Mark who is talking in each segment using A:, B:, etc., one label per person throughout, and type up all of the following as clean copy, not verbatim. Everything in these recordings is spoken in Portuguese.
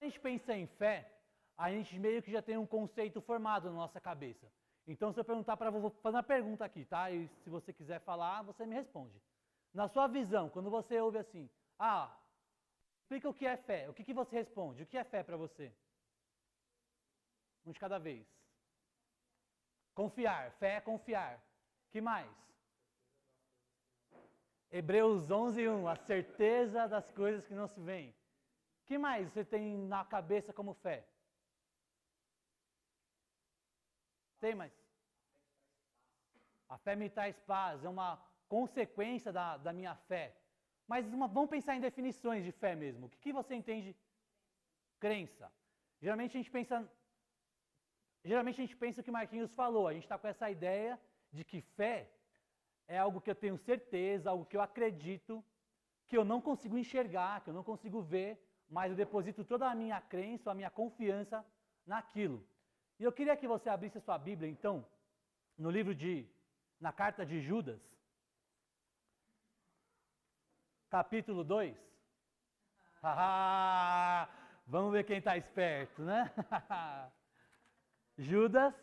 A: a gente pensa em fé, a gente meio que já tem um conceito formado na nossa cabeça. Então, se eu perguntar para você, vou fazer uma pergunta aqui, tá? E se você quiser falar, você me responde. Na sua visão, quando você ouve assim, explica o que é fé, o que você responde? O que é fé para você? Um de cada vez. Confiar, fé é confiar. Que mais? Hebreus 11:1, a certeza das coisas que não se veem. Que mais você tem na cabeça como fé? Tem mais? A fé me traz paz, é uma consequência da minha fé. Mas vamos pensar em definições de fé mesmo. O que você entende? Crença. Geralmente a gente pensa o que Marquinhos falou. A gente está com essa ideia de que fé é algo que eu tenho certeza, algo que eu acredito, que eu não consigo enxergar, que eu não consigo ver, mas eu deposito toda a minha crença, a minha confiança naquilo. E eu queria que você abrisse a sua Bíblia, então, na carta de Judas, capítulo 2. Vamos ver quem está esperto, né? Judas.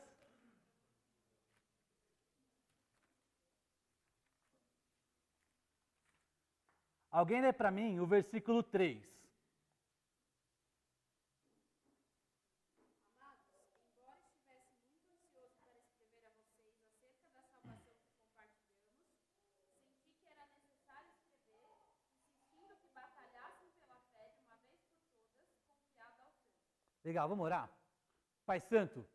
A: Alguém lê para mim o versículo 3. Legal, vamos orar? Pai Santo,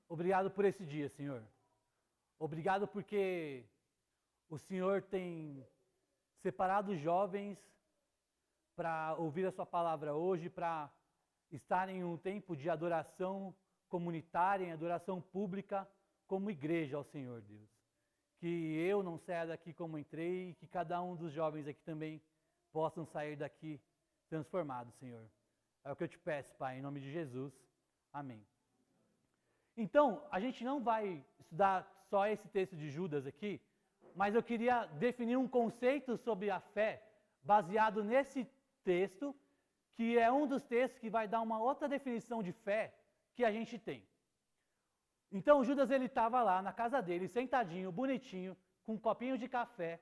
A: obrigado por esse dia, Senhor. Obrigado porque o Senhor tem separado os jovens para ouvir a sua palavra hoje, para estar em um tempo de adoração comunitária, em adoração pública, como igreja ao Senhor, Deus. Que eu não saia daqui como entrei e que cada um dos jovens aqui também possam sair daqui transformados, Senhor. É o que eu te peço, Pai, em nome de Jesus. Amém. Então, a gente não vai estudar só esse texto de Judas aqui, mas eu queria definir um conceito sobre a fé baseado nesse texto, que é um dos textos que vai dar uma outra definição de fé que a gente tem. Então, Judas ele estava lá na casa dele, sentadinho, bonitinho, com um copinho de café,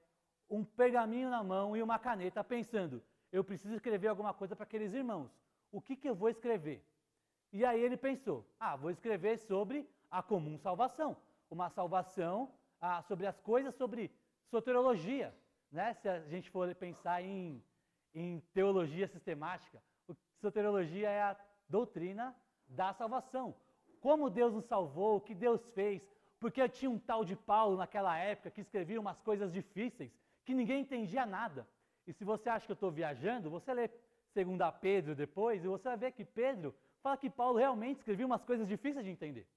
A: um pergaminho na mão e uma caneta, pensando, eu preciso escrever alguma coisa para aqueles irmãos. O que eu vou escrever? E aí ele pensou, vou escrever sobre a comum salvação. Uma salvação sobre as coisas, sobre soteriologia. Né? Se a gente for pensar em teologia sistemática, soteriologia é a doutrina da salvação. Como Deus nos salvou, o que Deus fez, porque tinha um tal de Paulo naquela época que escrevia umas coisas difíceis, que ninguém entendia nada. E se você acha que eu estou viajando, você lê 2 Pedro depois, e você vai ver que Pedro fala que Paulo realmente escrevia umas coisas difíceis de entender.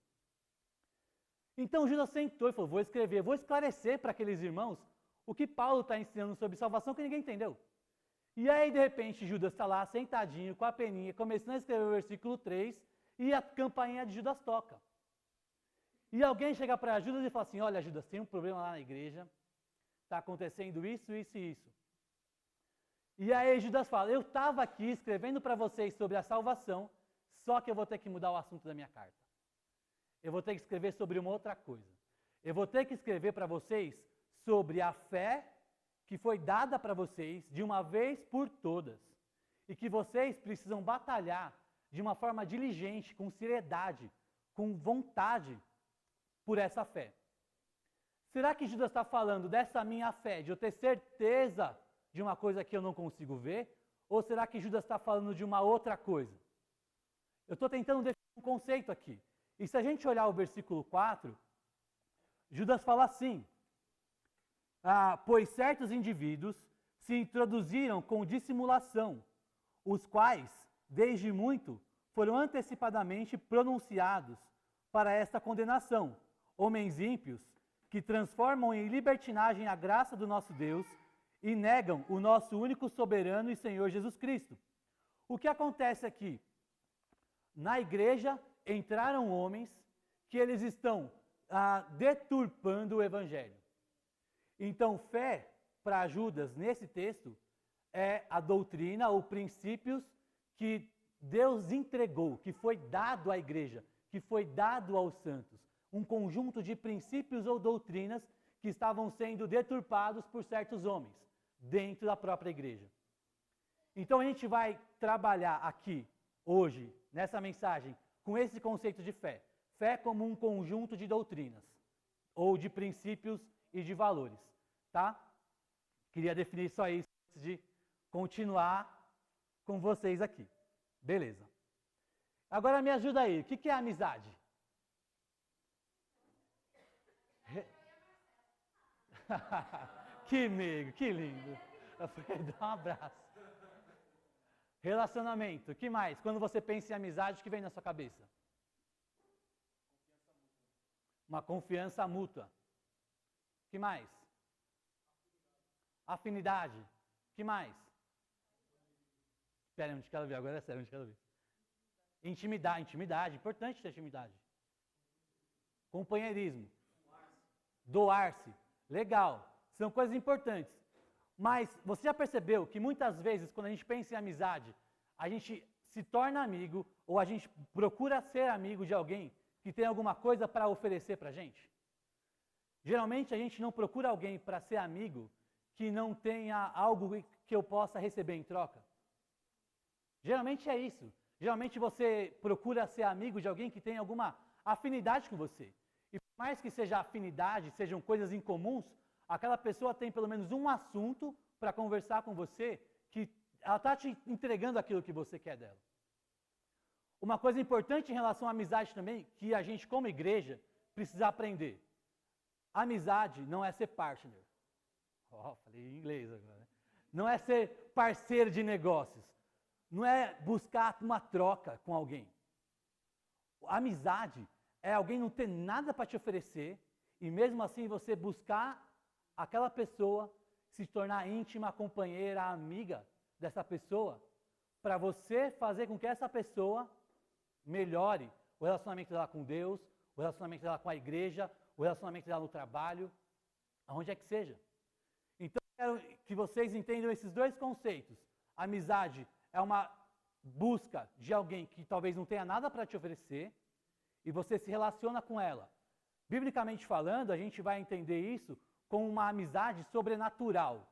A: Então Judas sentou e falou, vou escrever, vou esclarecer para aqueles irmãos o que Paulo está ensinando sobre salvação que ninguém entendeu. E aí, de repente, Judas está lá sentadinho com a peninha, começando a escrever o versículo 3, e a campainha de Judas toca. E alguém chega para Judas e fala assim, olha Judas, tem um problema lá na igreja, está acontecendo isso, isso e isso. E aí Judas fala, eu estava aqui escrevendo para vocês sobre a salvação, só que eu vou ter que mudar o assunto da minha carta. Eu vou ter que escrever sobre uma outra coisa. Eu vou ter que escrever para vocês sobre a fé que foi dada para vocês de uma vez por todas. E que vocês precisam batalhar de uma forma diligente, com seriedade, com vontade por essa fé. Será que Judas está falando dessa minha fé, de eu ter certeza de uma coisa que eu não consigo ver? Ou será que Judas está falando de uma outra coisa? Eu estou tentando definir um conceito aqui. E se a gente olhar o versículo 4, Judas fala assim, pois certos indivíduos se introduziram com dissimulação, os quais, desde muito, foram antecipadamente pronunciados para esta condenação, homens ímpios, que transformam em libertinagem a graça do nosso Deus e negam o nosso único soberano e Senhor Jesus Cristo. O que acontece aqui? Na igreja entraram homens que eles estão deturpando o evangelho. Então, fé para Judas nesse texto é a doutrina ou princípios que Deus entregou, que foi dado à igreja, que foi dado aos santos, um conjunto de princípios ou doutrinas que estavam sendo deturpados por certos homens dentro da própria igreja. Então a gente vai trabalhar aqui, hoje, nessa mensagem, com esse conceito de fé. Fé como um conjunto de doutrinas, ou de princípios e de valores, tá? Queria definir só isso antes de continuar com vocês aqui. Beleza. Agora me ajuda aí, o que é amizade? Que amigo, que lindo. Eu fui dar um abraço. Relacionamento, o que mais? Quando você pensa em amizade, o que vem na sua cabeça? Uma confiança mútua. O que mais? Afinidade. O que mais? Espera, onde quero ver, agora é sério, onde quero ver. Intimidade, importante ter intimidade. Companheirismo. Doar-se. Legal, são coisas importantes. Mas você já percebeu que muitas vezes, quando a gente pensa em amizade, a gente se torna amigo ou a gente procura ser amigo de alguém que tem alguma coisa para oferecer para a gente? Geralmente a gente não procura alguém para ser amigo que não tenha algo que eu possa receber em troca. Geralmente é isso. Geralmente você procura ser amigo de alguém que tem alguma afinidade com você. E por mais que seja afinidade, sejam coisas incomuns, aquela pessoa tem pelo menos um assunto para conversar com você que ela está te entregando aquilo que você quer dela. Uma coisa importante em relação à amizade também, que a gente como igreja precisa aprender. Amizade não é ser partner. Falei em inglês agora. Não é ser parceiro de negócios. Não é buscar uma troca com alguém. Amizade é alguém não ter nada para te oferecer e mesmo assim você buscar aquela pessoa, se tornar íntima, companheira, amiga dessa pessoa, para você fazer com que essa pessoa melhore o relacionamento dela com Deus, o relacionamento dela com a igreja, o relacionamento dela no trabalho, aonde é que seja. Então, eu quero que vocês entendam esses dois conceitos. Amizade é uma busca de alguém que talvez não tenha nada para te oferecer e você se relaciona com ela. Biblicamente falando, a gente vai entender isso como uma amizade sobrenatural.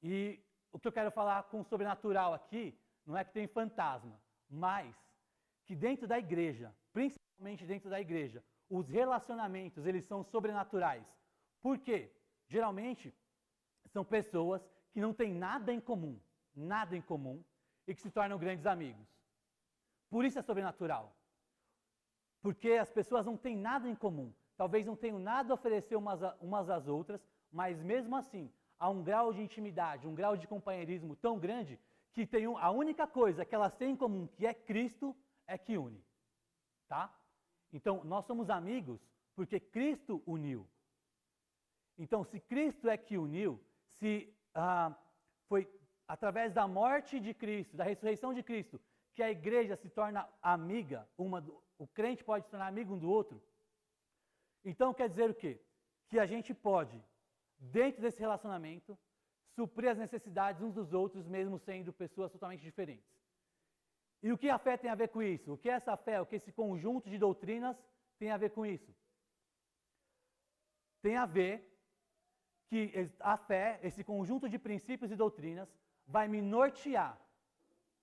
A: E o que eu quero falar com sobrenatural aqui não é que tem fantasma, mas que dentro da igreja, principalmente dentro da igreja, os relacionamentos, eles são sobrenaturais. Por quê? Geralmente, são pessoas que não têm nada em comum, e que se tornam grandes amigos. Por isso é sobrenatural. Porque as pessoas não têm nada em comum. Talvez não tenham nada a oferecer umas às outras, mas mesmo assim, há um grau de intimidade, um grau de companheirismo tão grande que tem a única coisa que elas têm em comum, que é Cristo, é que une. Tá? Então, nós somos amigos porque Cristo uniu. Então, se Cristo é que uniu, se foi através da morte de Cristo, da ressurreição de Cristo, que a igreja se torna amiga, o crente pode se tornar amigo um do outro, então quer dizer o quê? Que a gente pode, dentro desse relacionamento, suprir as necessidades uns dos outros, mesmo sendo pessoas totalmente diferentes. E o que a fé tem a ver com isso? O que essa fé, o que esse conjunto de doutrinas tem a ver com isso? Tem a ver que a fé, esse conjunto de princípios e doutrinas, vai me nortear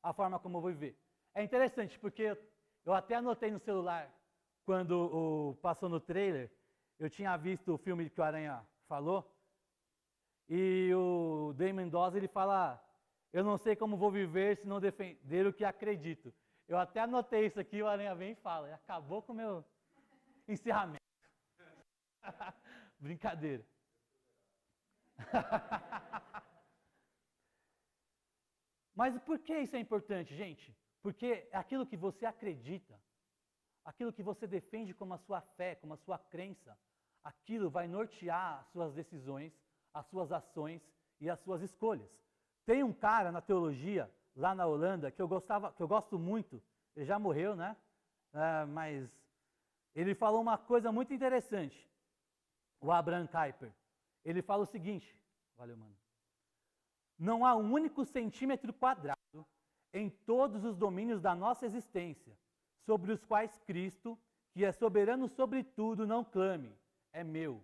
A: a forma como eu vou viver. É interessante, porque eu até anotei no celular, quando passou no trailer, eu tinha visto o filme que o Aranha falou, e o Damon Dawes, ele fala, eu não sei como vou viver se não defender o que acredito. Eu até anotei isso aqui, o Aranha vem e fala, acabou com o meu encerramento. Brincadeira. Mas por que isso é importante, gente? Porque aquilo que você acredita, aquilo que você defende como a sua fé, como a sua crença, aquilo vai nortear as suas decisões, as suas ações e as suas escolhas. Tem um cara na teologia, lá na Holanda, que eu gosto muito, ele já morreu, né? Mas ele falou uma coisa muito interessante, o Abraham Kuyper. Ele fala o seguinte, valeu, mano. Não há um único centímetro quadrado em todos os domínios da nossa existência, sobre os quais Cristo, que é soberano sobre tudo, não clame, é meu.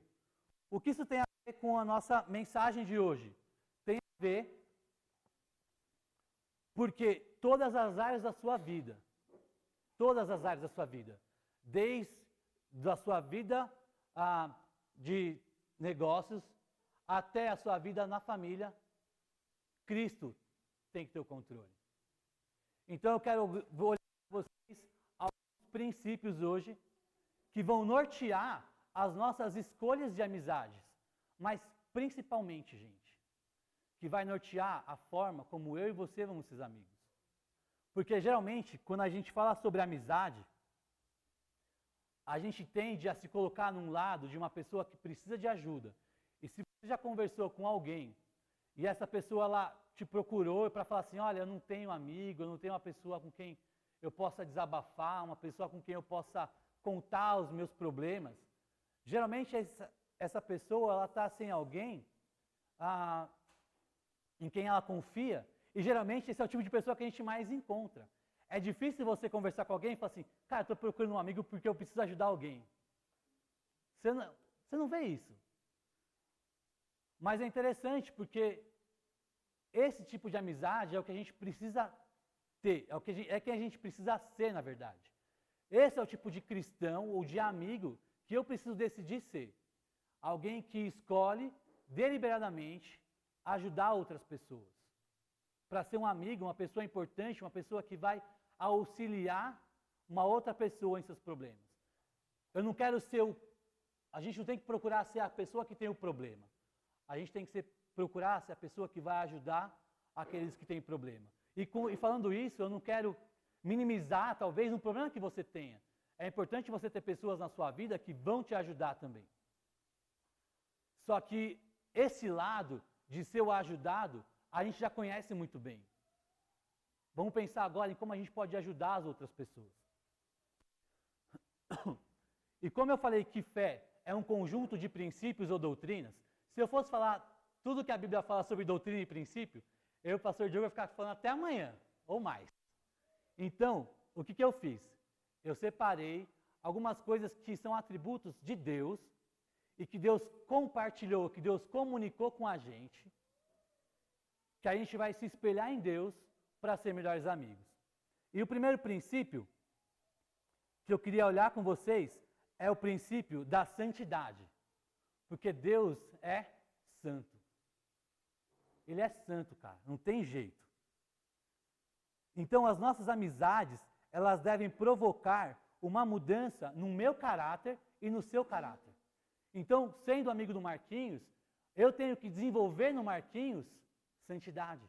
A: O que isso tem a ver com a nossa mensagem de hoje? Tem a ver porque todas as áreas da sua vida, desde a sua vida de negócios até a sua vida na família, Cristo tem que ter o controle. Então eu quero olhar para vocês alguns princípios hoje que vão nortear as nossas escolhas de amizades, mas principalmente, gente, que vai nortear a forma como eu e você vamos ser amigos. Porque geralmente, quando a gente fala sobre amizade, a gente tende a se colocar num lado de uma pessoa que precisa de ajuda. E se você já conversou com alguém e essa pessoa ela te procurou para falar assim, olha, eu não tenho amigo, eu não tenho uma pessoa com quem eu possa desabafar, uma pessoa com quem eu possa contar os meus problemas, geralmente essa pessoa ela está sem alguém em quem ela confia, e geralmente esse é o tipo de pessoa que a gente mais encontra. É difícil você conversar com alguém e falar assim, cara, estou procurando um amigo porque eu preciso ajudar alguém. Você não vê isso. Mas é interessante porque esse tipo de amizade é o que a gente precisa ter, é que a gente precisa ser, na verdade. Esse é o tipo de cristão ou de amigo que eu preciso decidir ser. Alguém que escolhe deliberadamente ajudar outras pessoas. Para ser um amigo, uma pessoa importante, uma pessoa que vai auxiliar uma outra pessoa em seus problemas. Eu não quero ser a gente não tem que procurar ser a pessoa que tem o problema. A gente tem que procurar ser a pessoa que vai ajudar aqueles que têm problema. E falando isso, eu não quero minimizar, talvez, um problema que você tenha. É importante você ter pessoas na sua vida que vão te ajudar também. Só que esse lado de ser o ajudado, a gente já conhece muito bem. Vamos pensar agora em como a gente pode ajudar as outras pessoas. E como eu falei que fé é um conjunto de princípios ou doutrinas, se eu fosse falar tudo que a Bíblia fala sobre doutrina e princípio, eu e o pastor Diogo ia ficar falando até amanhã, ou mais. Então, o que eu fiz? Eu separei algumas coisas que são atributos de Deus e que Deus compartilhou, que Deus comunicou com a gente, que a gente vai se espelhar em Deus para ser melhores amigos. E o primeiro princípio que eu queria olhar com vocês é o princípio da santidade. Porque Deus é santo. Ele é santo, cara, não tem jeito. Então as nossas amizades, elas devem provocar uma mudança no meu caráter e no seu caráter. Então, sendo amigo do Marquinhos, eu tenho que desenvolver no Marquinhos santidade.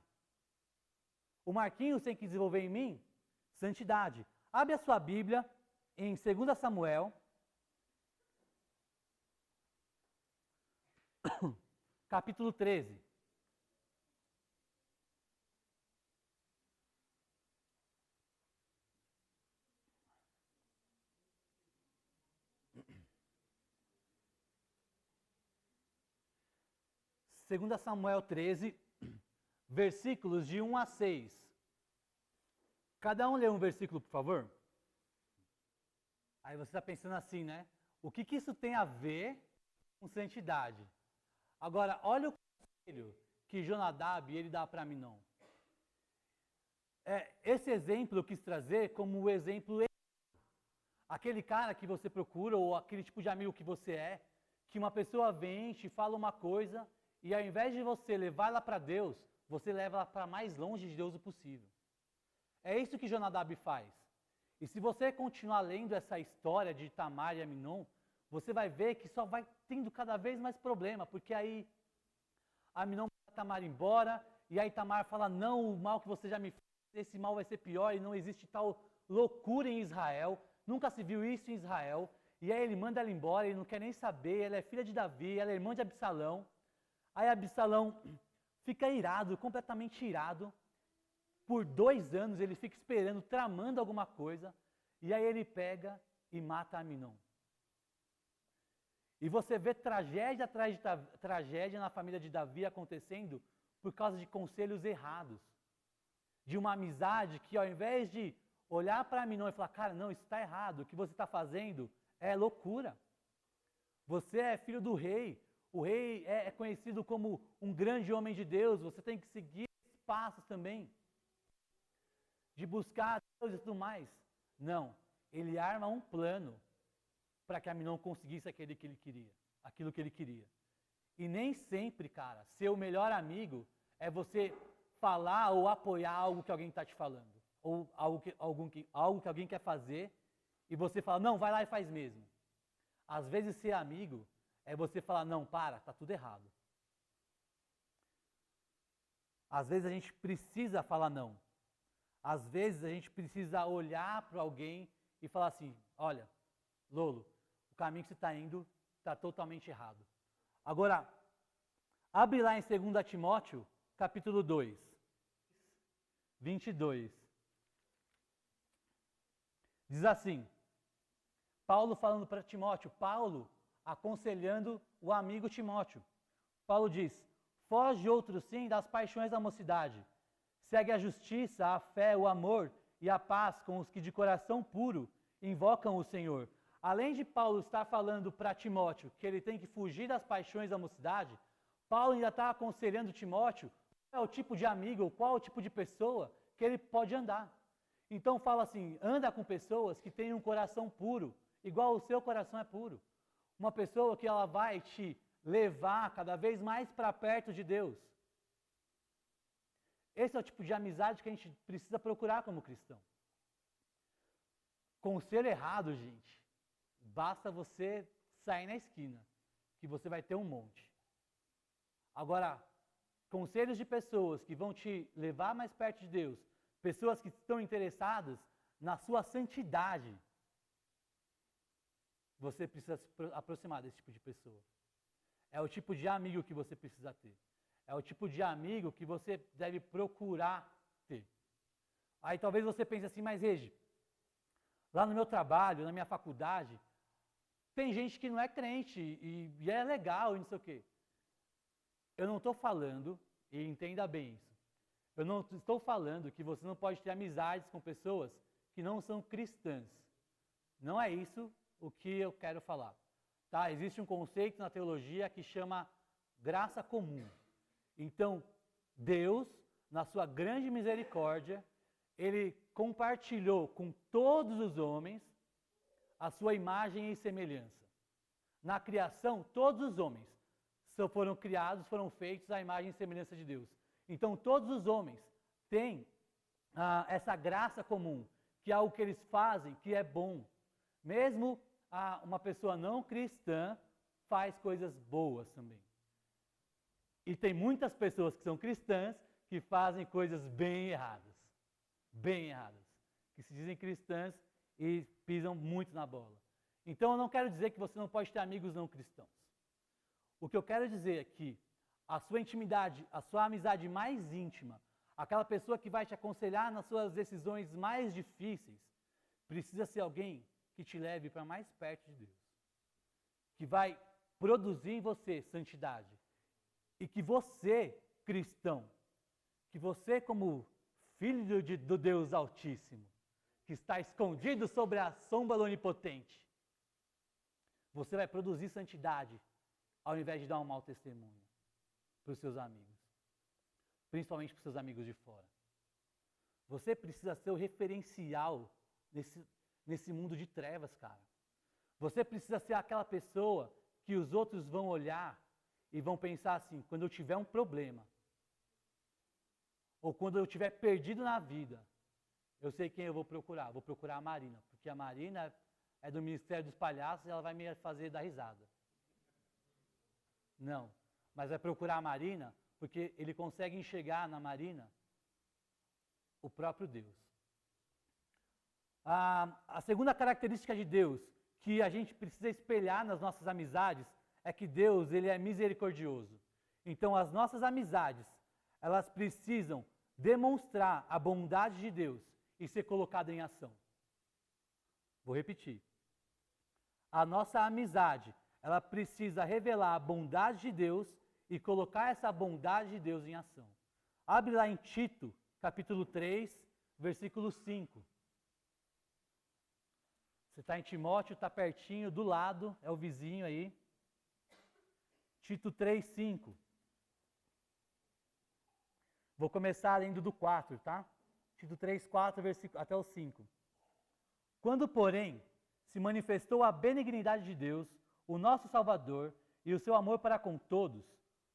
A: O Marquinhos tem que desenvolver em mim santidade. Abre a sua Bíblia em 2 Samuel, capítulo 13. Segunda Samuel 13, versículos de 1 a 6. Cada um lê um versículo, por favor. Aí você está pensando assim, né? O que isso tem a ver com santidade? Agora, olha o conselho que Jonadab ele dá para Aminon. Esse exemplo eu quis trazer como o exemplo aquele cara que você procura ou aquele tipo de amigo que você é, que uma pessoa vem, te fala uma coisa e ao invés de você levar ela para Deus, você leva ela para mais longe de Deus o possível. É isso que Jonadab faz. E se você continuar lendo essa história de Tamar e Aminon, você vai ver que só vai tendo cada vez mais problema, porque aí Aminon manda Tamar embora, e aí Tamar fala, não, o mal que você já me fez, esse mal vai ser pior, e não existe tal loucura em Israel, nunca se viu isso em Israel, e aí ele manda ela embora, ele não quer nem saber, ela é filha de Davi, ela é irmã de Absalão, aí Absalão fica irado, completamente irado, por 2 anos ele fica esperando, tramando alguma coisa, e aí ele pega e mata Aminon. E você vê tragédia atrás de tragédia na família de Davi acontecendo por causa de conselhos errados. de uma amizade que ao invés de olhar para mim não e falar, cara, não, isso está errado, o que você está fazendo é loucura. Você é filho do rei, o rei é conhecido como um grande homem de Deus, você tem que seguir esses passos também, de buscar Deus e tudo mais. Não, ele arma um plano para que Aminon conseguisse aquilo que ele queria. E nem sempre, cara, ser o melhor amigo é você falar ou apoiar algo que alguém está te falando. Ou algo que alguém quer fazer e você fala, não, vai lá e faz mesmo. Às vezes ser amigo é você falar, não, para, tá tudo errado. Às vezes a gente precisa falar não. Às vezes a gente precisa olhar para alguém e falar assim, olha, Lolo, o caminho que você está indo está totalmente errado. Agora, abre lá em 2 Timóteo, capítulo 2, 22. Diz assim, Paulo falando para Timóteo, Paulo aconselhando o amigo Timóteo. Paulo diz, foge outro sim das paixões da mocidade. Segue a justiça, a fé, o amor e a paz com os que de coração puro invocam o Senhor. Além de Paulo estar falando para Timóteo que ele tem que fugir das paixões da mocidade, Paulo ainda está aconselhando Timóteo qual é o tipo de amigo, qual é o tipo de pessoa que ele pode andar. Então fala assim, anda com pessoas que têm um coração puro, igual o seu coração é puro. Uma pessoa que ela vai te levar cada vez mais para perto de Deus. Esse é o tipo de amizade que a gente precisa procurar como cristão. Conselho errado, gente. Basta você sair na esquina, que você vai ter um monte. Agora, conselhos de pessoas que vão te levar mais perto de Deus, pessoas que estão interessadas na sua santidade, você precisa se aproximar desse tipo de pessoa. É o tipo de amigo que você precisa ter. É o tipo de amigo que você deve procurar ter. Aí talvez você pense assim, mas Regi, lá no meu trabalho, na minha faculdade, tem gente que não é crente e é legal e não sei o quê. Eu não estou falando, e entenda bem isso, eu não estou falando que você não pode ter amizades com pessoas que não são cristãs. Não é isso o que eu quero falar. Tá? Existe um conceito na teologia que chama graça comum. Então, Deus, na sua grande misericórdia, Ele compartilhou com todos os homens a sua imagem e semelhança. Na criação, todos os homens foram criados, foram feitos à imagem e semelhança de Deus. Então, todos os homens têm essa graça comum, que é algo que eles fazem, que é bom. Mesmo uma pessoa não cristã faz coisas boas também. E tem muitas pessoas que são cristãs que fazem coisas bem erradas. Bem erradas. Que se dizem cristãs e pisam muito na bola. Então eu não quero dizer que você não pode ter amigos não cristãos. O que eu quero dizer é que a sua intimidade, a sua amizade mais íntima, aquela pessoa que vai te aconselhar nas suas decisões mais difíceis, precisa ser alguém que te leve para mais perto de Deus. Que vai produzir em você santidade. E que você, cristão, que você como filho do Deus Altíssimo, que está escondido sobre a sombra do Onipotente, você vai produzir santidade ao invés de dar um mau testemunho para os seus amigos. Principalmente para os seus amigos de fora. Você precisa ser o referencial nesse mundo de trevas, cara. Você precisa ser aquela pessoa que os outros vão olhar e vão pensar assim, quando eu tiver um problema, ou quando eu estiver perdido na vida, eu sei quem eu vou procurar a Marina, porque a Marina é do Ministério dos Palhaços e ela vai me fazer dar risada. Não, mas vai procurar a Marina porque ele consegue enxergar na Marina o próprio Deus. A segunda característica de Deus que a gente precisa espelhar nas nossas amizades é que Deus, ele é misericordioso. Então, as nossas amizades, elas precisam demonstrar a bondade de Deus e ser colocada em ação. Vou repetir. A nossa amizade, ela precisa revelar a bondade de Deus e colocar essa bondade de Deus em ação. Abre lá em Tito, capítulo 3, versículo 5. Você está em Timóteo, está pertinho, do lado, é o vizinho aí. Tito 3, 5. Vou começar lendo do 4, tá? Tito 3, 4, versículo, até o 5. Quando, porém, se manifestou a benignidade de Deus, o nosso Salvador, e o seu amor para com todos,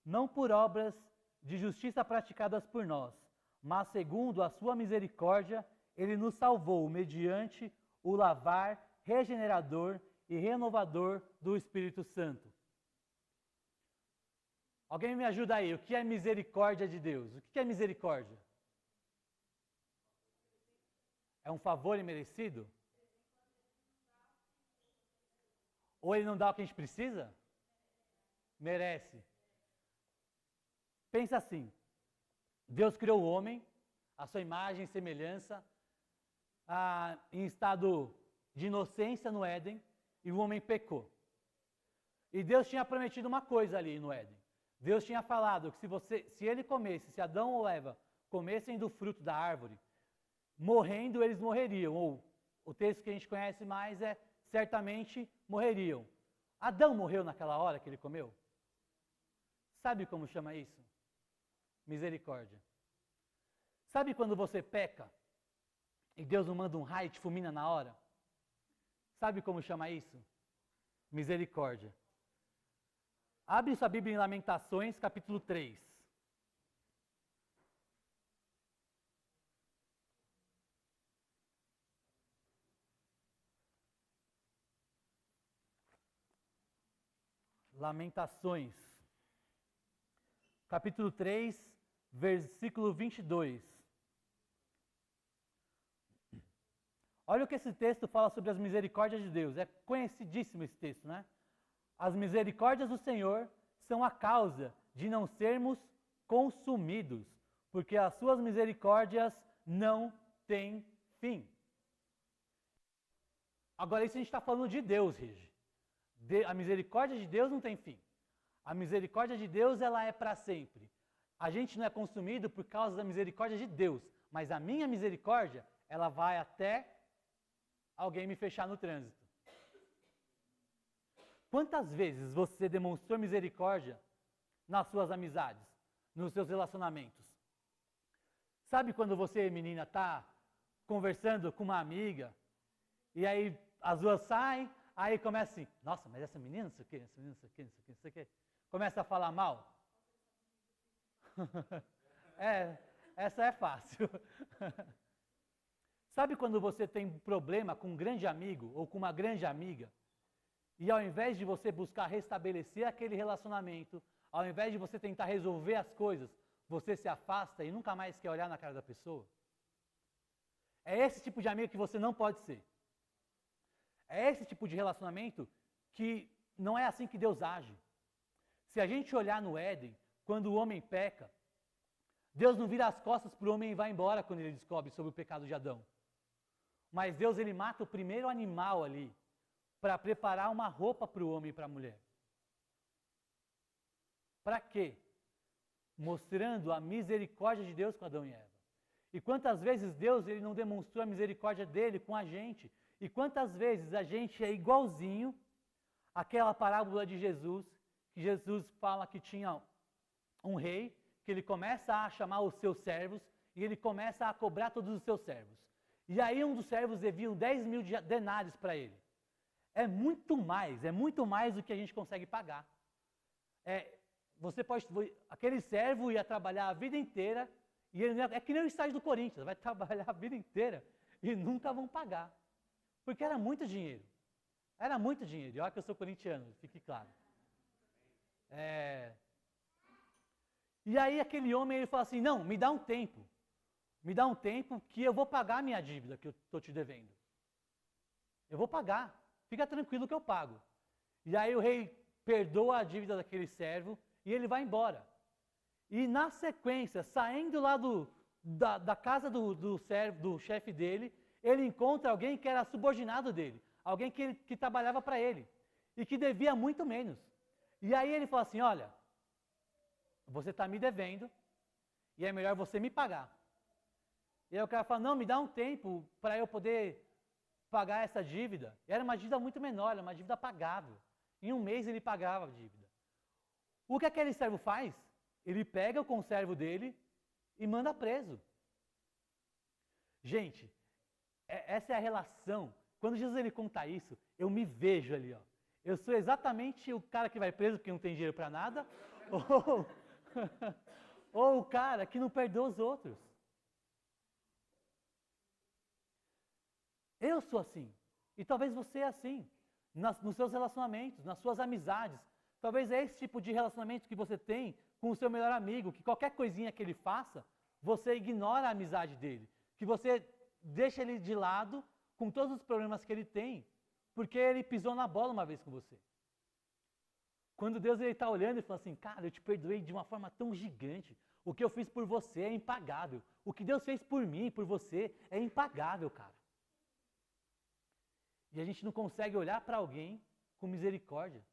A: não por obras de justiça praticadas por nós, mas segundo a sua misericórdia, ele nos salvou mediante o lavar regenerador e renovador do Espírito Santo. Alguém me ajuda aí, o que é misericórdia de Deus? O que é misericórdia? É um favor imerecido? Ou ele não dá o que a gente precisa? Merece. Pensa assim, Deus criou o homem, a sua imagem e semelhança, em estado de inocência no Éden, e o homem pecou. E Deus tinha prometido uma coisa ali no Éden. Deus tinha falado que se ele comesse, se Adão ou Eva comessem do fruto da árvore, morrendo eles morreriam. Ou o texto que a gente conhece mais é certamente morreriam. Adão morreu naquela hora que ele comeu? Sabe como chama isso? Misericórdia. Sabe quando você peca e Deus não manda um raio e te fulmina na hora? Sabe como chama isso? Misericórdia. Abre sua Bíblia em Lamentações, capítulo 3. Lamentações, capítulo 3, versículo 22. Olha o que esse texto fala sobre as misericórdias de Deus. É conhecidíssimo esse texto, né? As misericórdias do Senhor são a causa de não sermos consumidos, porque as suas misericórdias não têm fim. Agora, isso a gente está falando de Deus, Regi. A misericórdia de Deus não tem fim. A misericórdia de Deus, ela é para sempre. A gente não é consumido por causa da misericórdia de Deus, mas a minha misericórdia, ela vai até alguém me fechar no trânsito. Quantas vezes você demonstrou misericórdia nas suas amizades, nos seus relacionamentos? Sabe quando você, menina, está conversando com uma amiga, e aí as duas saem, aí começa assim, nossa, mas essa menina não sei o quê, essa menina não sei o quê, não sei o quê, não sei o quê. Começa a falar mal. Essa é fácil. Sabe quando você tem um problema com um grande amigo ou com uma grande amiga, e ao invés de você buscar restabelecer aquele relacionamento, ao invés de você tentar resolver as coisas, você se afasta e nunca mais quer olhar na cara da pessoa? É esse tipo de amigo que você não pode ser. É esse tipo de relacionamento que não é assim que Deus age. Se a gente olhar no Éden, quando o homem peca, Deus não vira as costas para o homem e vai embora quando ele descobre sobre o pecado de Adão. Mas Deus, ele mata o primeiro animal ali, para preparar uma roupa para o homem e para a mulher. Para quê? Mostrando a misericórdia de Deus com Adão e Eva. E quantas vezes Deus, ele não demonstrou a misericórdia dele com a gente? E quantas vezes a gente é igualzinho àquela parábola de Jesus, que Jesus fala que tinha um rei, que ele começa a chamar os seus servos, e ele começa a cobrar todos os seus servos. E aí um dos servos devia 10.000 denários para ele. É muito mais do que a gente consegue pagar. Aquele servo ia trabalhar a vida inteira, e ele é que nem o estágio do Corinthians, vai trabalhar a vida inteira e nunca vão pagar. Porque era muito dinheiro. Era muito dinheiro. E olha que eu sou corintiano, fique claro. E aí aquele homem, ele fala assim, não, me dá um tempo. Me dá um tempo que eu vou pagar a minha dívida que eu estou te devendo. Eu vou pagar. Fica tranquilo que eu pago. E aí o rei perdoa a dívida daquele servo e ele vai embora. E na sequência, saindo lá da casa do servo, do chefe dele, ele encontra alguém que era subordinado dele. Alguém que trabalhava para ele. E que devia muito menos. E aí ele fala assim, olha, você está me devendo e é melhor você me pagar. E aí o cara fala, não, me dá um tempo para eu poder pagar essa dívida. Era uma dívida muito menor, era uma dívida pagável. Em um mês ele pagava a dívida. O que aquele servo faz? Ele pega o conservo dele e manda preso. Gente, essa é a relação. Quando Jesus ele conta isso, eu me vejo ali, ó. Eu sou exatamente o cara que vai preso porque não tem dinheiro para nada, ou o cara que não perdoa os outros. Eu sou assim. E talvez você é assim. Nos seus relacionamentos, nas suas amizades. Talvez é esse tipo de relacionamento que você tem com o seu melhor amigo, que qualquer coisinha que ele faça, você ignora a amizade dele. Que você deixa ele de lado com todos os problemas que ele tem, porque ele pisou na bola uma vez com você. Quando Deus está olhando e fala assim, cara, eu te perdoei de uma forma tão gigante. O que eu fiz por você é impagável. O que Deus fez por mim, por você, é impagável, cara. E a gente não consegue olhar para alguém com misericórdia.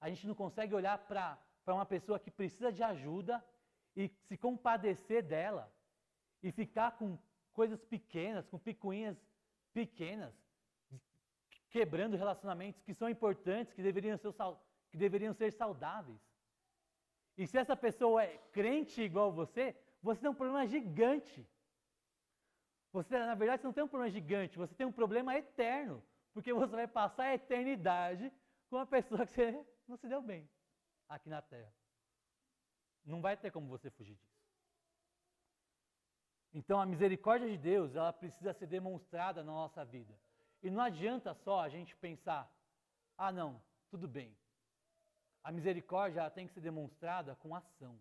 A: A gente não consegue olhar para uma pessoa que precisa de ajuda e se compadecer dela e ficar com coisas pequenas, com picuinhas pequenas, quebrando relacionamentos que são importantes, que deveriam ser saudáveis. E se essa pessoa é crente igual você tem um problema gigante. Na verdade, você não tem um problema gigante, você tem um problema eterno, porque você vai passar a eternidade com uma pessoa que você não se deu bem aqui na Terra. Não vai ter como você fugir disso. Então, a misericórdia de Deus, ela precisa ser demonstrada na nossa vida. E não adianta só a gente pensar, ah não, tudo bem. A misericórdia ela tem que ser demonstrada com ação.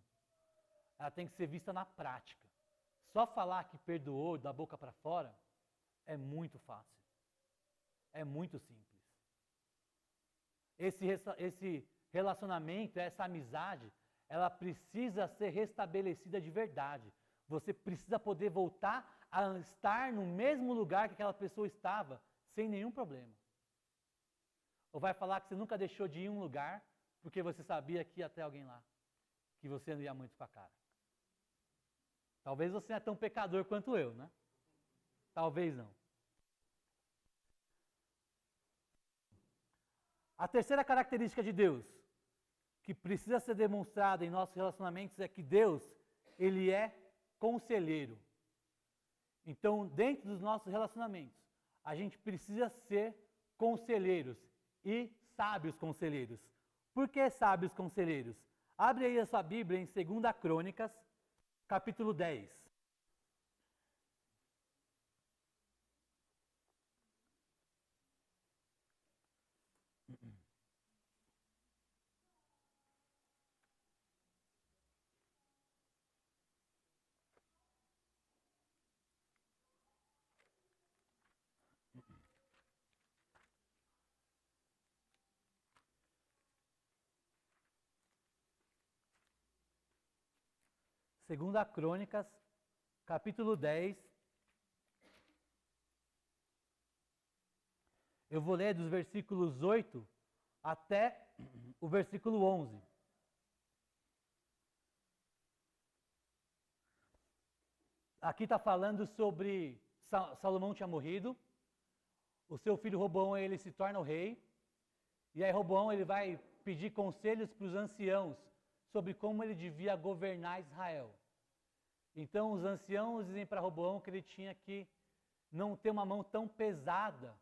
A: Ela tem que ser vista na prática. Só falar que perdoou da boca para fora é muito fácil. É muito simples. Esse relacionamento, essa amizade, ela precisa ser restabelecida de verdade. Você precisa poder voltar a estar no mesmo lugar que aquela pessoa estava, sem nenhum problema. Ou vai falar que você nunca deixou de ir em um lugar, porque você sabia que ia ter alguém lá, que você não ia muito com a cara. Talvez você não é tão pecador quanto eu, né? Talvez não. A terceira característica de Deus, que precisa ser demonstrada em nossos relacionamentos, é que Deus, ele é conselheiro. Então, dentro dos nossos relacionamentos, a gente precisa ser conselheiros e sábios conselheiros. Por que sábios conselheiros? Abre aí a sua Bíblia em 2 Crônicas, capítulo 10. Segunda Crônicas, capítulo 10. Eu vou ler dos versículos 8 até o versículo 11. Aqui está falando sobre Salomão tinha morrido, o seu filho Roboão ele se torna o rei, e aí Roboão ele vai pedir conselhos para os anciãos sobre como ele devia governar Israel. Então os anciãos dizem para Roboão que ele tinha que não ter uma mão tão pesada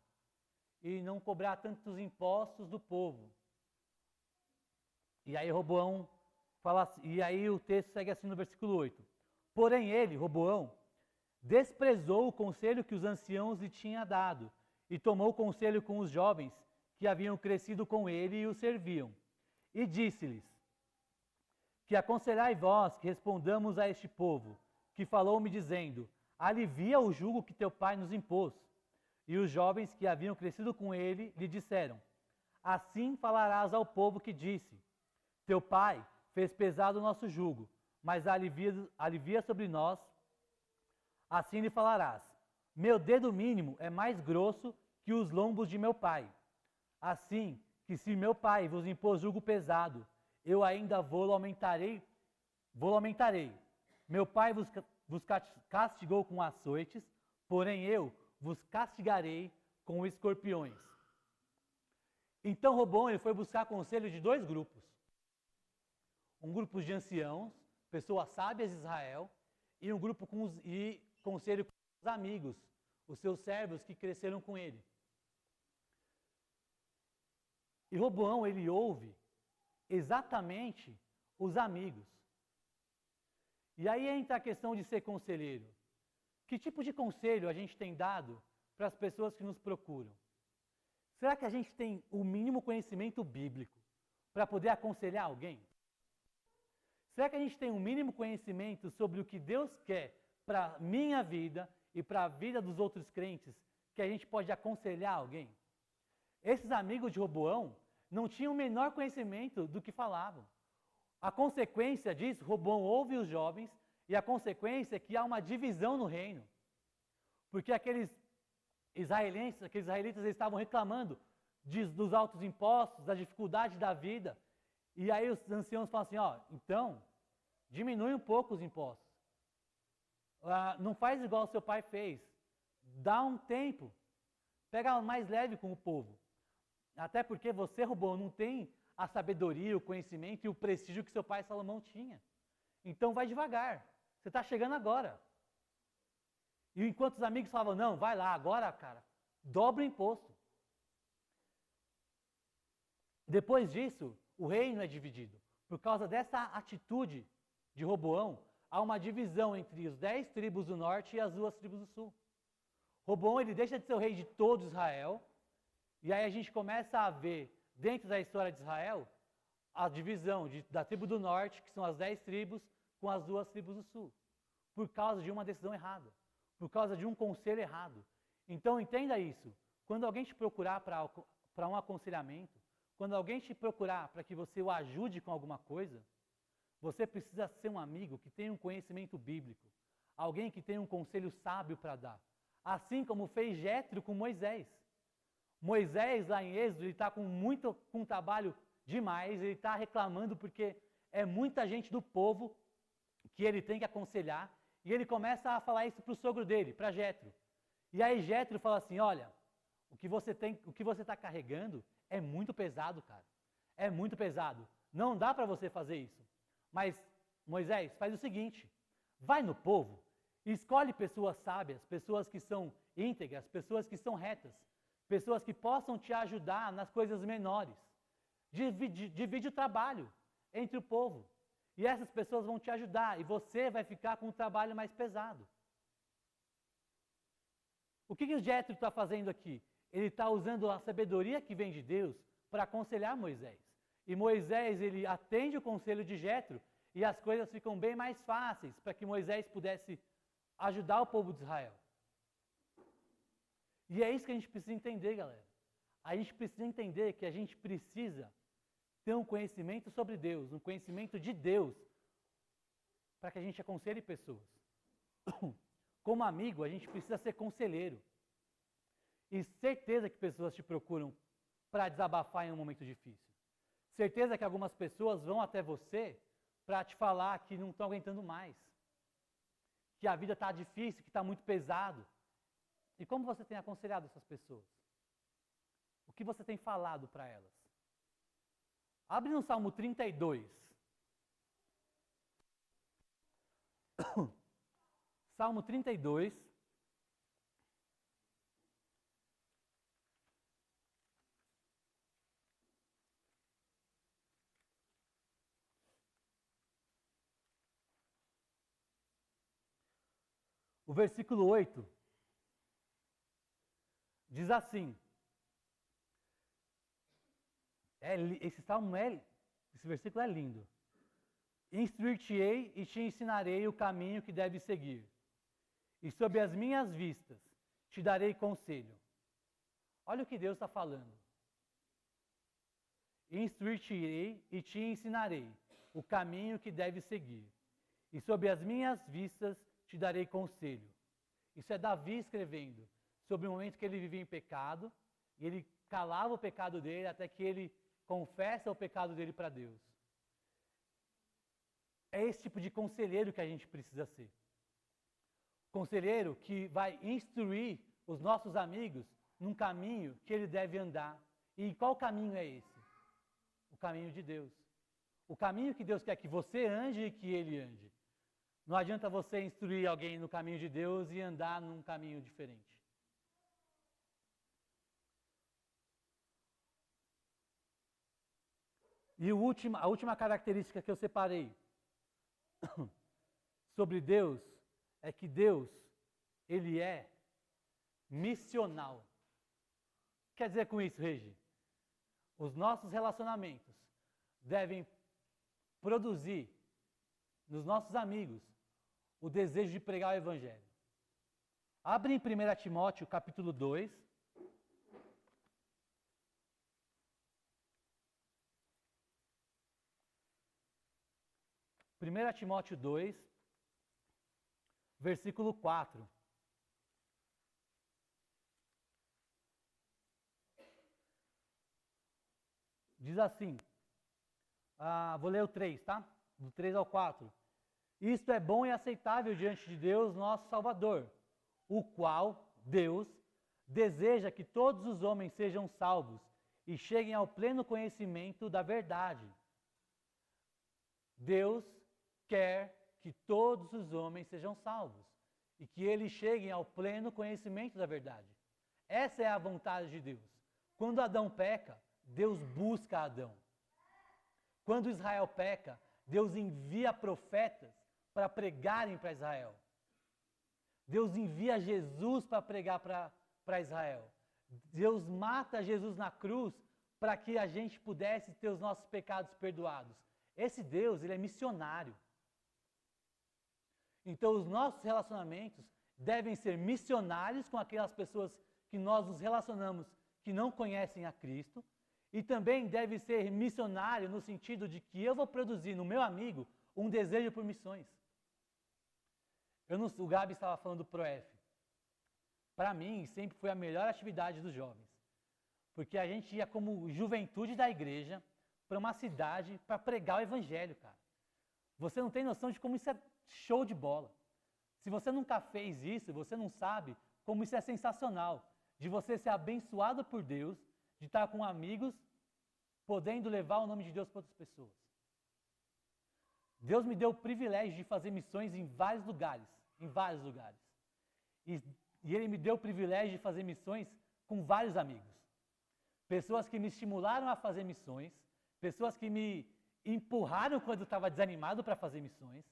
A: e não cobrar tantos impostos do povo. E aí Roboão fala, e aí o texto segue assim no versículo 8. Porém ele, Roboão, desprezou o conselho que os anciãos lhe tinham dado e tomou conselho com os jovens que haviam crescido com ele e o serviam. E disse-lhes, que aconselhai vós que respondamos a este povo, que falou-me dizendo, alivia o jugo que teu pai nos impôs. E os jovens que haviam crescido com ele lhe disseram, assim falarás ao povo que disse, teu pai fez pesado o nosso jugo, mas alivia sobre nós, assim lhe falarás, meu dedo mínimo é mais grosso que os lombos de meu pai. Assim que se meu pai vos impôs jugo pesado, eu ainda vou-lo aumentarei. Meu pai vos castigou com açoites, porém eu vos castigarei com escorpiões. Então Roboão ele foi buscar conselho de dois grupos. Um grupo de anciãos, pessoas sábias de Israel, e um grupo conselho com os amigos, os seus servos que cresceram com ele. E Roboão ele ouve exatamente os amigos. E aí entra a questão de ser conselheiro. Que tipo de conselho a gente tem dado para as pessoas que nos procuram? Será que a gente tem o mínimo conhecimento bíblico para poder aconselhar alguém? Será que a gente tem o mínimo conhecimento sobre o que Deus quer para a minha vida e para a vida dos outros crentes, que a gente pode aconselhar alguém? Esses amigos de Roboão não tinham o menor conhecimento do que falavam. A consequência disso, Roboão ouve os jovens, e a consequência é que há uma divisão no reino. Porque aqueles israelitas eles estavam reclamando dos altos impostos, da dificuldade da vida. E aí os anciãos falam assim, ó, então, diminui um pouco os impostos. Não faz igual o seu pai fez. Dá um tempo. Pega mais leve com o povo. Até porque você, Roboão, não tem a sabedoria, o conhecimento e o prestígio que seu pai Salomão tinha. Então vai devagar. Você está chegando agora. E enquanto os amigos falavam, não, vai lá, agora, cara, dobra o imposto. Depois disso, o reino é dividido. Por causa dessa atitude de Roboão, há uma divisão entre os 10 tribos do norte e as 2 tribos do sul. Roboão, ele deixa de ser o rei de todo Israel, e aí a gente começa a ver, dentro da história de Israel, a divisão da tribo do norte, que são as 10 tribos, com as 2 tribos do sul. Por causa de uma decisão errada. Por causa de um conselho errado. Então entenda isso. Quando alguém te procurar para um aconselhamento, quando alguém te procurar para que você o ajude com alguma coisa, você precisa ser um amigo que tenha um conhecimento bíblico. Alguém que tenha um conselho sábio para dar. Assim como fez Jétro com Moisés. Moisés, lá em Êxodo, ele está com um trabalho demais, ele está reclamando porque é muita gente do povo que ele tem que aconselhar, e ele começa a falar isso para o sogro dele, para Jétro. E aí Jétro fala assim, olha, o que você está carregando é muito pesado, cara. É muito pesado. Não dá para você fazer isso. Mas, Moisés, faz o seguinte, vai no povo, escolhe pessoas sábias, pessoas que são íntegras, pessoas que são retas, pessoas que possam te ajudar nas coisas menores. Divide o trabalho entre o povo. E essas pessoas vão te ajudar e você vai ficar com um trabalho mais pesado. O que o Jétro está fazendo aqui? Ele está usando a sabedoria que vem de Deus para aconselhar Moisés. E Moisés, ele atende o conselho de Jétro e as coisas ficam bem mais fáceis para que Moisés pudesse ajudar o povo de Israel. E é isso que a gente precisa entender, galera. A gente precisa entender que a gente precisa ter um conhecimento sobre Deus, um conhecimento de Deus, para que a gente aconselhe pessoas. Como amigo, a gente precisa ser conselheiro. E certeza que pessoas te procuram para desabafar em um momento difícil. Certeza que algumas pessoas vão até você para te falar que não estão aguentando mais. Que a vida está difícil, que está muito pesado. E como você tem aconselhado essas pessoas? O que você tem falado para elas? Abre no Salmo 32. Salmo 32. O versículo 8 diz assim. Esse versículo é lindo. Instruir-te-ei e te ensinarei o caminho que deves seguir. E sob as minhas vistas te darei conselho. Olha o que Deus está falando. Instruir-te-ei e te ensinarei o caminho que deves seguir. E sob as minhas vistas te darei conselho. Isso é Davi escrevendo sobre o momento que ele vivia em pecado, e ele calava o pecado dele até que ele confessa o pecado dele para Deus. É esse tipo de conselheiro que a gente precisa ser. conselheiro que vai instruir os nossos amigos num caminho que ele deve andar. E qual caminho é esse? O caminho de Deus. O caminho que Deus quer que você ande e que ele ande. Não adianta você instruir alguém no caminho de Deus e andar num caminho diferente. E a última característica que eu separei sobre Deus é que Deus, ele é missional. Quer dizer com isso, Regi? Os nossos relacionamentos devem produzir nos nossos amigos o desejo de pregar o Evangelho. Abre em 1 Timóteo, capítulo 2. 1 Timóteo 2, versículo 4. Diz assim, vou ler o 3, tá? Do 3 ao 4. Isto é bom e aceitável diante de Deus, nosso Salvador, o qual, Deus, deseja que todos os homens sejam salvos e cheguem ao pleno conhecimento da verdade. Deus quer que todos os homens sejam salvos e que eles cheguem ao pleno conhecimento da verdade. Essa é a vontade de Deus. Quando Adão peca, Deus busca Adão. Quando Israel peca, Deus envia profetas para pregarem para Israel. Deus envia Jesus para pregar para Israel. Deus mata Jesus na cruz para que a gente pudesse ter os nossos pecados perdoados. Esse Deus, ele é missionário. Então, os nossos relacionamentos devem ser missionários com aquelas pessoas que nós nos relacionamos que não conhecem a Cristo, e também deve ser missionário no sentido de que eu vou produzir no meu amigo um desejo por missões. O Gabi estava falando do ProF. Para mim, sempre foi a melhor atividade dos jovens, porque a gente ia como juventude da igreja para uma cidade para pregar o evangelho, cara. Você não tem noção de como isso é show de bola. Se você nunca fez isso, você não sabe como isso é sensacional, de você ser abençoado por Deus, de estar com amigos, podendo levar o nome de Deus para outras pessoas. Deus me deu o privilégio de fazer missões em vários lugares, E Ele me deu o privilégio de fazer missões com vários amigos. Pessoas que me estimularam a fazer missões, pessoas que me empurraram quando eu estava desanimado para fazer missões,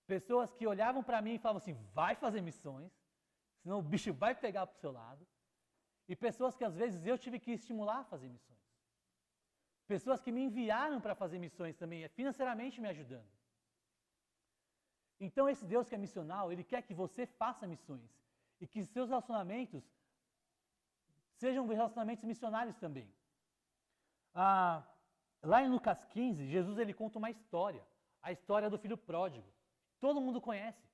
A: pessoas que olhavam para mim e falavam assim, vai fazer missões, senão o bicho vai pegar para o seu lado. E pessoas que às vezes eu tive que estimular a fazer missões. Pessoas que me enviaram para fazer missões também, financeiramente me ajudando. Então esse Deus que é missional, Ele quer que você faça missões. E que seus relacionamentos sejam relacionamentos missionários também. Lá em Lucas 15, Jesus ele conta uma história. A história do filho pródigo. Todo mundo conhece.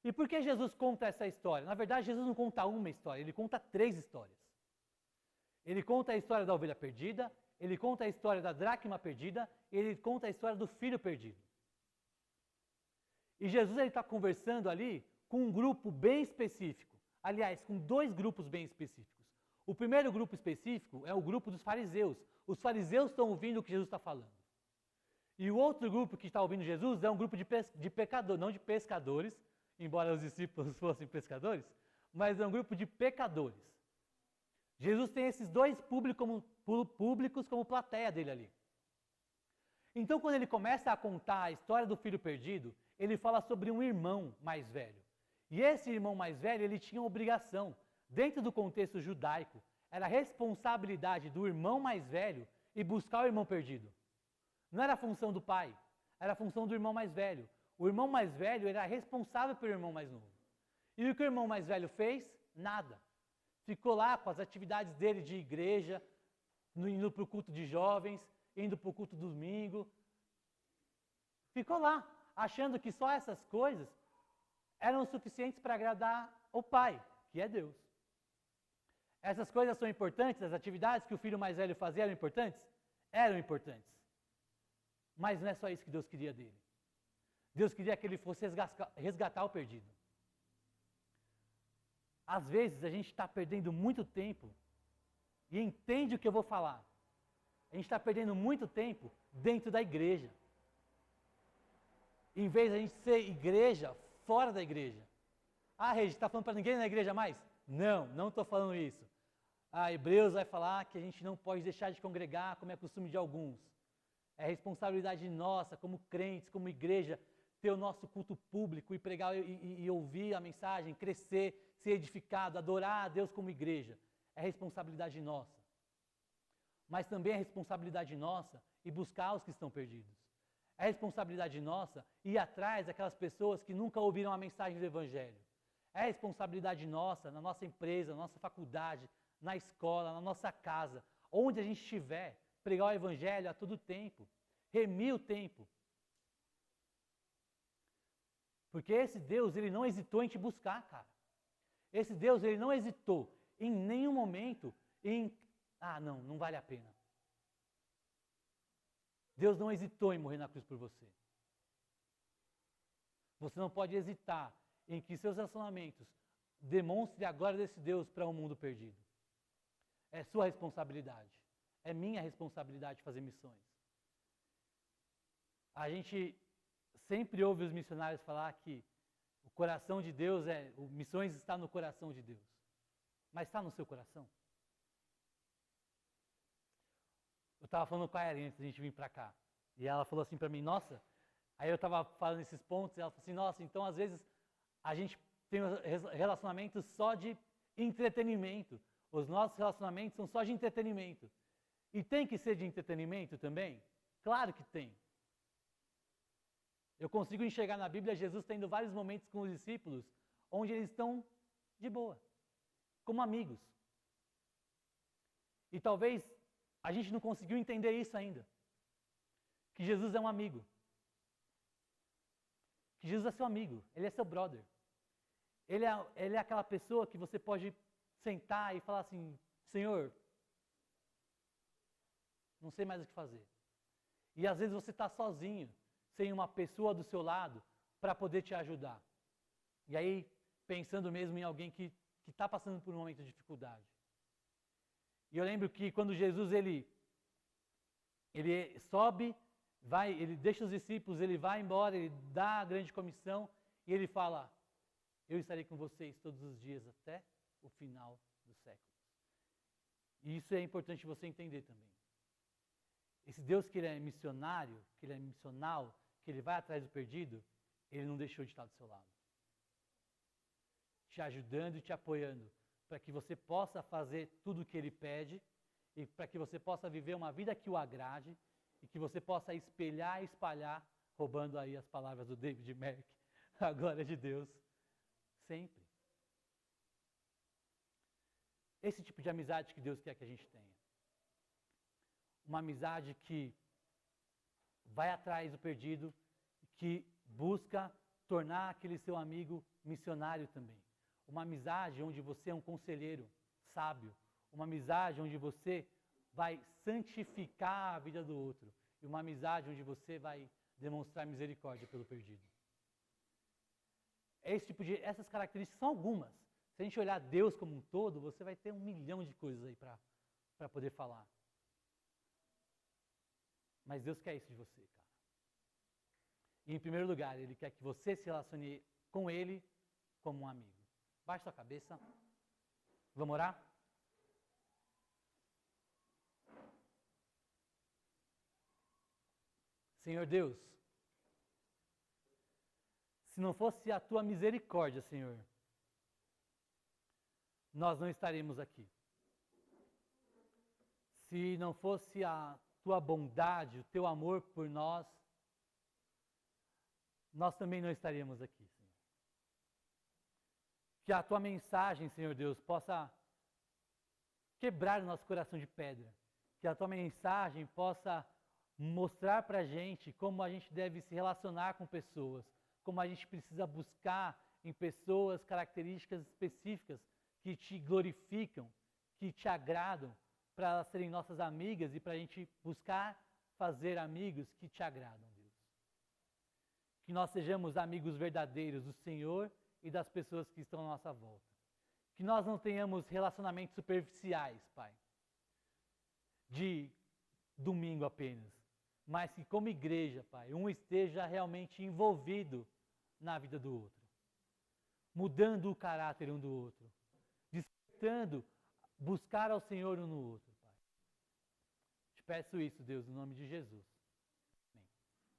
A: E por que Jesus conta essa história? Na verdade, Jesus não conta uma história, ele conta 3 histórias. Ele conta a história da ovelha perdida, ele conta a história da dracma perdida, e ele conta a história do filho perdido. E Jesus está conversando ali com um grupo bem específico. Aliás, com 2 grupos bem específicos. O primeiro grupo específico é o grupo dos fariseus. Os fariseus estão ouvindo o que Jesus está falando. E o outro grupo que está ouvindo Jesus é um grupo de pecadores, não de pescadores, embora os discípulos fossem pescadores, mas é um grupo de pecadores. Jesus tem esses 2 públicos como plateia dele ali. Então, quando ele começa a contar a história do filho perdido, ele fala sobre um irmão mais velho. E esse irmão mais velho, ele tinha uma obrigação. Dentro do contexto judaico, era a responsabilidade do irmão mais velho e buscar o irmão perdido. Não era a função do pai, era a função do irmão mais velho. O irmão mais velho era responsável pelo irmão mais novo. E o que o irmão mais velho fez? Nada. Ficou lá com as atividades dele de igreja, indo para o culto de jovens, indo para o culto do domingo. Ficou lá, achando que só essas coisas eram suficientes para agradar o pai, que é Deus. Essas coisas são importantes, as atividades que o filho mais velho fazia eram importantes? Eram importantes. Mas não é só isso que Deus queria dele. Deus queria que ele fosse resgatar o perdido. Às vezes a gente está perdendo muito tempo, e entende o que eu vou falar. A gente está perdendo muito tempo dentro da igreja. Em vez de a gente ser igreja fora da igreja. Ah, Regi, está falando para ninguém na igreja mais? Não, não estou falando isso. Hebreus vai falar que a gente não pode deixar de congregar como é costume de alguns. É responsabilidade nossa, como crentes, como igreja, ter o nosso culto público e pregar e ouvir a mensagem, crescer, ser edificado, adorar a Deus como igreja. É responsabilidade nossa. Mas também é responsabilidade nossa ir buscar os que estão perdidos. É responsabilidade nossa ir atrás daquelas pessoas que nunca ouviram a mensagem do Evangelho. É responsabilidade nossa, na nossa empresa, na nossa faculdade, na escola, na nossa casa, onde a gente estiver, pregar o Evangelho a todo tempo, remir o tempo. Porque esse Deus, ele não hesitou em te buscar, cara. Esse Deus, ele não hesitou em nenhum momento em, não vale a pena. Deus não hesitou em morrer na cruz por você. Você não pode hesitar em que seus relacionamentos demonstrem a glória desse Deus para um mundo perdido. É sua responsabilidade. É minha responsabilidade fazer missões. A gente sempre ouve os missionários falar que o coração de Deus missões está no coração de Deus. Mas está no seu coração? Eu estava falando com a Erin antes da gente vir para cá. E ela falou assim para mim, nossa, aí eu estava falando esses pontos, e ela falou assim, nossa, então às vezes a gente tem relacionamentos só de entretenimento. Os nossos relacionamentos são só de entretenimento. E tem que ser de entretenimento também? Claro que tem. Eu consigo enxergar na Bíblia Jesus tendo vários momentos com os discípulos onde eles estão de boa, como amigos. E talvez a gente não conseguiu entender isso ainda. Que Jesus é um amigo. Que Jesus é seu amigo, ele é seu brother. Ele é aquela pessoa que você pode sentar e falar assim, Senhor, não sei mais o que fazer. E às vezes você está sozinho, sem uma pessoa do seu lado para poder te ajudar. E aí, pensando mesmo em alguém que está passando por um momento de dificuldade. E eu lembro que quando Jesus ele sobe, ele deixa os discípulos, ele vai embora, ele dá a grande comissão e ele fala, eu estarei com vocês todos os dias até o final dos séculos. E isso é importante você entender também. Esse Deus que ele é missionário, que ele é missional, que ele vai atrás do perdido, ele não deixou de estar do seu lado. Te ajudando e te apoiando, para que você possa fazer tudo o que ele pede e para que você possa viver uma vida que o agrade e que você possa espelhar e espalhar, roubando aí as palavras do David Merck, a glória de Deus, sempre. Esse tipo de amizade que Deus quer que a gente tenha. Uma amizade que vai atrás do perdido, que busca tornar aquele seu amigo missionário também. Uma amizade onde você é um conselheiro sábio. Uma amizade onde você vai santificar a vida do outro. E uma amizade onde você vai demonstrar misericórdia pelo perdido. Essas características são algumas. Se a gente olhar Deus como um todo, você vai ter 1 milhão de coisas aí para poder falar. Mas Deus quer isso de você, cara. E em primeiro lugar, Ele quer que você se relacione com Ele como um amigo. Baixe sua cabeça. Vamos orar? Senhor Deus, se não fosse a Tua misericórdia, Senhor, nós não estaríamos aqui. Se não fosse a Tua bondade, o Teu amor por nós, nós também não estaríamos aqui, Senhor. Que a Tua mensagem, Senhor Deus, possa quebrar o nosso coração de pedra. Que a Tua mensagem possa mostrar para a gente como a gente deve se relacionar com pessoas, como a gente precisa buscar em pessoas características específicas que Te glorificam, que Te agradam, para elas serem nossas amigas e para a gente buscar fazer amigos que Te agradam, Deus. Que nós sejamos amigos verdadeiros do Senhor e das pessoas que estão à nossa volta. Que nós não tenhamos relacionamentos superficiais, Pai, de domingo apenas, mas que como igreja, Pai, um esteja realmente envolvido na vida do outro, mudando o caráter um do outro, despertando, buscar ao Senhor um no outro, Pai. Te peço isso, Deus, em nome de Jesus.